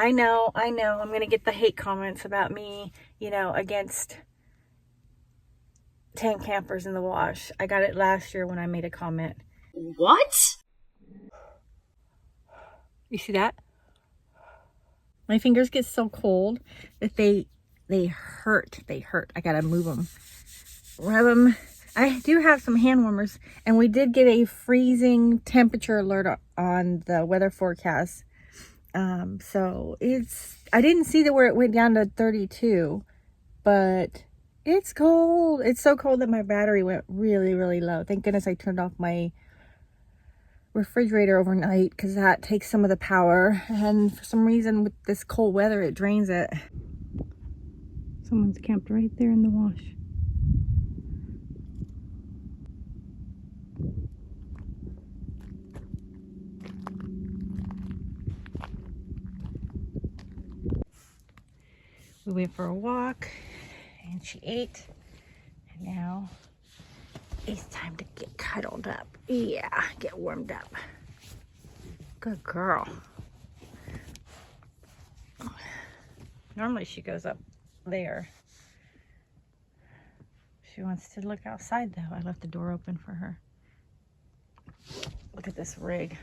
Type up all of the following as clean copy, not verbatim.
I know, I'm going to get the hate comments about me, you know, against tent campers in the wash. I got it last year when I made a comment. What? You see that? My fingers get so cold that they hurt. They hurt. I gotta move them. Rub them. I do have some hand warmers, and we did get a freezing temperature alert on the weather forecast. So I didn't see that where it went down to 32, but it's cold. It's so cold that my battery went really, really low. Thank goodness I turned off my refrigerator overnight, because that takes some of the power, and for some reason with this cold weather it drains it. Someone's camped right there in the wash. We went for a walk and she ate, and now it's time to get cuddled up. Yeah, get warmed up. Good girl. Normally she goes up there. She wants to look outside though. I left the door open for her. Look at this rig.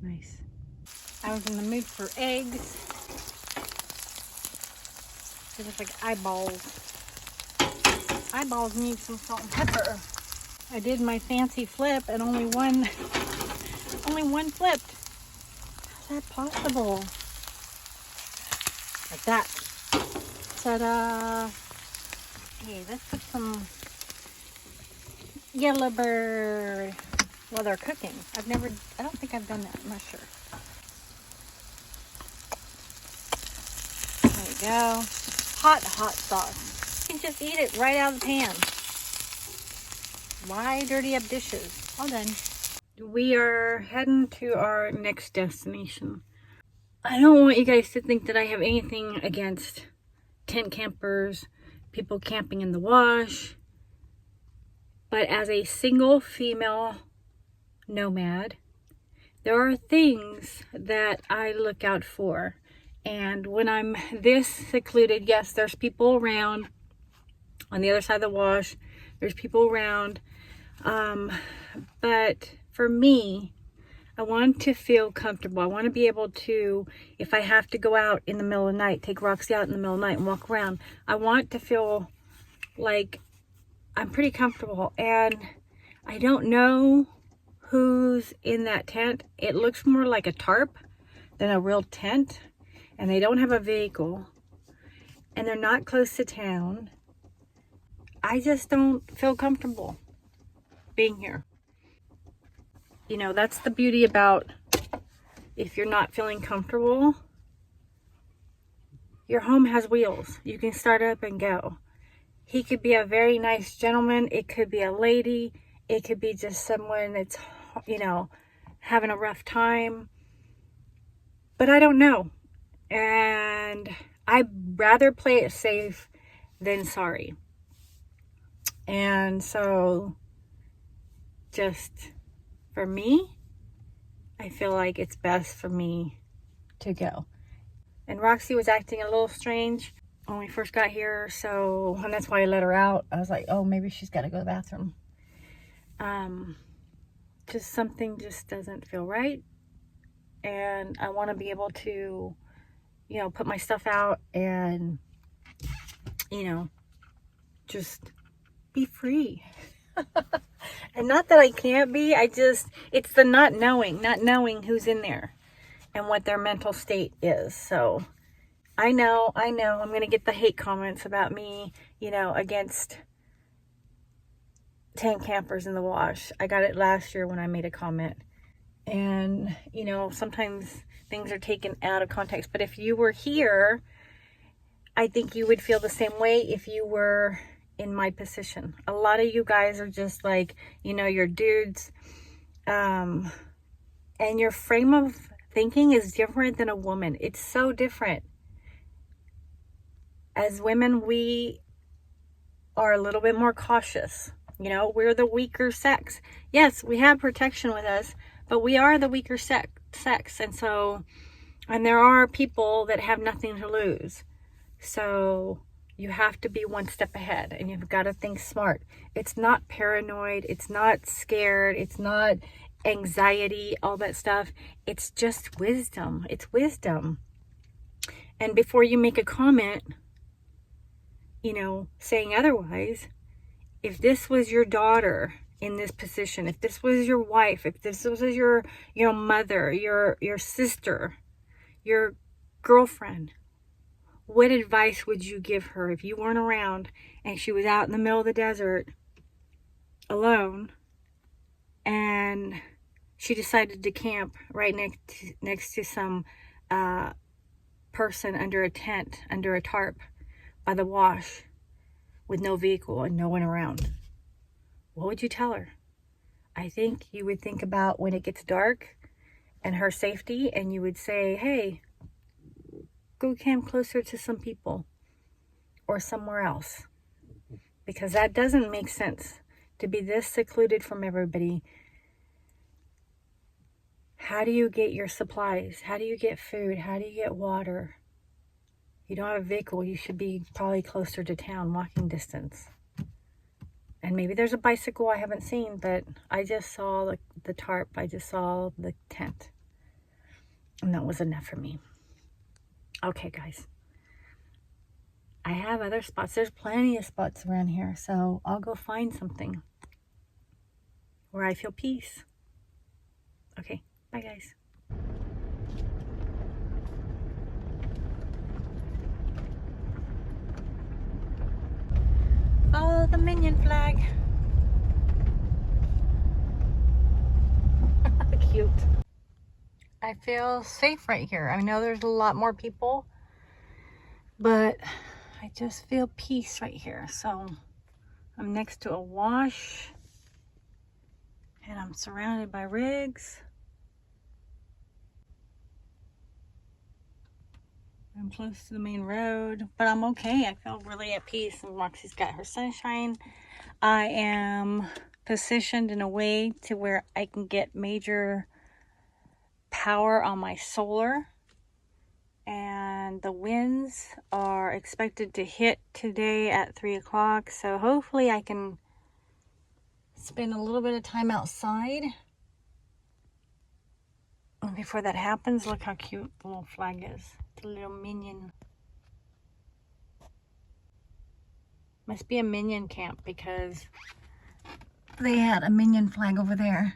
Nice. I was in the mood for eggs. They look like eyeballs. Eyeballs need some salt and pepper. I did my fancy flip and only one flipped. How's that possible? Like that. Ta-da! Okay, let's put some yellow bird. Well, they're cooking. I don't think I've done that. I'm not sure. There we go. Hot sauce. You can just eat it right out of the pan. Why dirty up dishes? All done. We are heading to our next destination. I don't want you guys to think that I have anything against tent campers, people camping in the wash. But as a single female nomad, there are things that I look out for. And when I'm this secluded, yes, there's people around on the other side of the wash. There's people around. But for me, I want to feel comfortable. I want to be able to, if I have to go out in the middle of the night, take Roxy out in the middle of the night and walk around, I want to feel like I'm pretty comfortable. And I don't know who's in that tent. It looks more like a tarp than a real tent. And they don't have a vehicle. And they're not close to town. I just don't feel comfortable being here. You know, that's the beauty about if you're not feeling comfortable, your home has wheels. You can start up and go. He could be a very nice gentleman. It could be a lady. It could be just someone that's, you know, having a rough time. But I don't know. And I'd rather play it safe than sorry. And so just for me, I feel like it's best for me to go. And Roxy was acting a little strange when we first got here, and that's why I let her out. I was like, oh, maybe she's got to go to the bathroom. Just something just doesn't feel right. And I want to be able to, you know, put my stuff out and, you know, just be free. And not that I can't be, it's the not knowing who's in there and what their mental state is. So I know I'm going to get the hate comments about me, you know, against tent campers in the wash. I got it last year when I made a comment. And, you know, sometimes things are taken out of context. But if you were here, I think you would feel the same way if you were in my position. A lot of you guys are just like, you know, you're dudes. And your frame of thinking is different than a woman. It's so different. As women, we are a little bit more cautious. You know, we're the weaker sex. Yes, we have protection with us, But we are the weaker sex, and so, and there are people that have nothing to lose. So you have to be one step ahead, and you've got to think smart. It's not paranoid, it's not scared, it's not anxiety, all that stuff. It's just wisdom. It's wisdom. And before you make a comment, you know, saying otherwise, if this was your daughter in this position, if this was your wife, if this was your mother, your sister, your girlfriend, what advice would you give her if you weren't around and she was out in the middle of the desert alone and she decided to camp right next to some person under a tent, under a tarp by the wash with no vehicle and no one around? What would you tell her? I think you would think about when it gets dark and her safety, and you would say, hey, go camp closer to some people or somewhere else, because that doesn't make sense to be this secluded from everybody. How do you get your supplies? How do you get food? How do you get water? You don't have a vehicle. You should be probably closer to town, walking distance. And maybe there's a bicycle I haven't seen, but I just saw the tarp. I just saw the tent. And that was enough for me. Okay, guys. I have other spots. There's plenty of spots around here. So I'll go find something where I feel peace. Okay. Bye, guys. Follow the minion flag. Cute. I feel safe right here. I know there's a lot more people, but I just feel peace right here. So I'm next to a wash and I'm surrounded by rigs. I'm close to the main road, but I'm okay. I feel really at peace, and Roxy's got her sunshine. I am positioned in a way to where I can get major power on my solar, and the winds are expected to hit today at 3 o'clock, so hopefully I can spend a little bit of time outside. And before that happens, look how cute the little flag is. The little minion. Must be a minion camp because they had a minion flag over there.